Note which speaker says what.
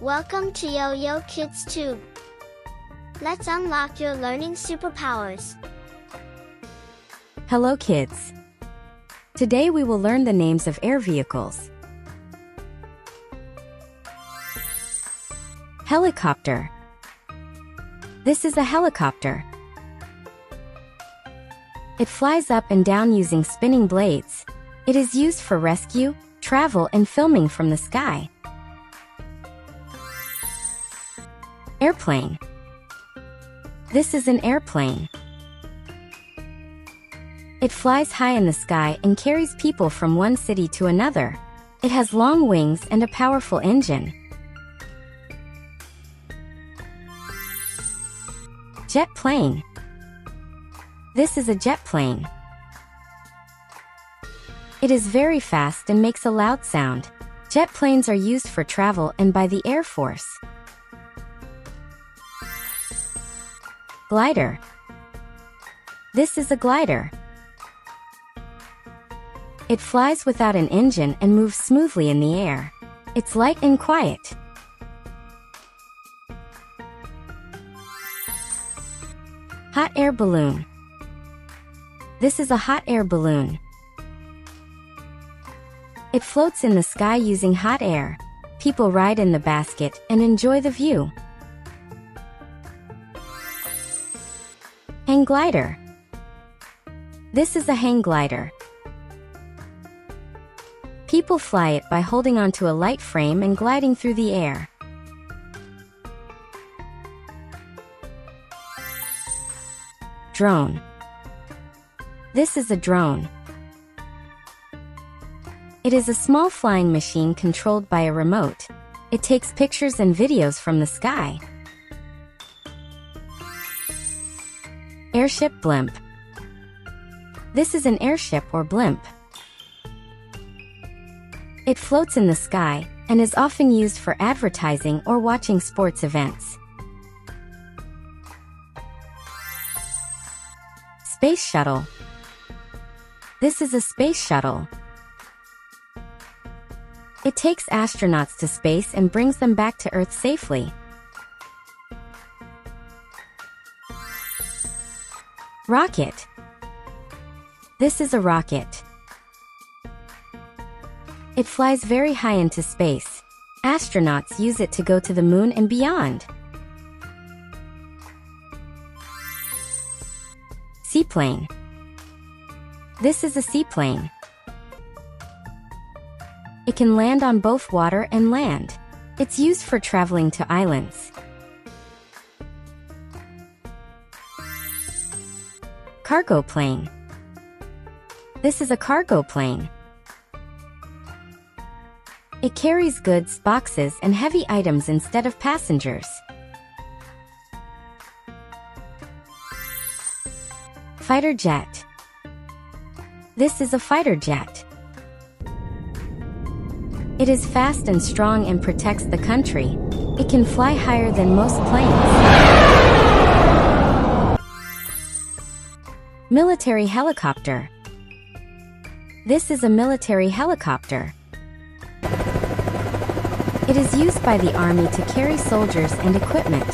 Speaker 1: Welcome to Yo-Yo Kids Tube. Let's unlock your learning superpowers.
Speaker 2: Hello kids. Today we will learn the names of air vehicles. Helicopter. This is a helicopter. It flies up and down using spinning blades. It is used for rescue, travel, and filming from the sky. Airplane. This is an airplane. It flies high in the sky and carries people from one city to another. It has long wings and a powerful engine. Jet plane. This is a jet plane. It is very fast and makes a loud sound. Jet planes are used for travel and by the Air Force. Glider. This is a glider. It flies without an engine and moves smoothly in the air. It's light and quiet. Hot air balloon. This is a hot air balloon. It floats in the sky using hot air. People ride in the basket and enjoy the view. Hang glider. This is a hang glider. People fly it by holding onto a light frame and gliding through the air. Drone. This is a drone. It is a small flying machine controlled by a remote. It takes pictures and videos from the sky. Airship blimp. This is an airship or blimp. It floats in the sky and is often used for advertising or watching sports events. Space shuttle. This is a space shuttle. It takes astronauts to space and brings them back to Earth safely. Rocket. This is a rocket. It flies very high into space. Astronauts use it to go to the moon and beyond. Seaplane. This is a seaplane. It can land on both water and land. It's used for traveling to islands. Cargo plane. This is a cargo plane. It carries goods, boxes, and heavy items instead of passengers. Fighter jet. This is a fighter jet. It is fast and strong and protects the country. It can fly higher than most planes. Military helicopter. This is a military helicopter. It is used by the army to carry soldiers and equipment.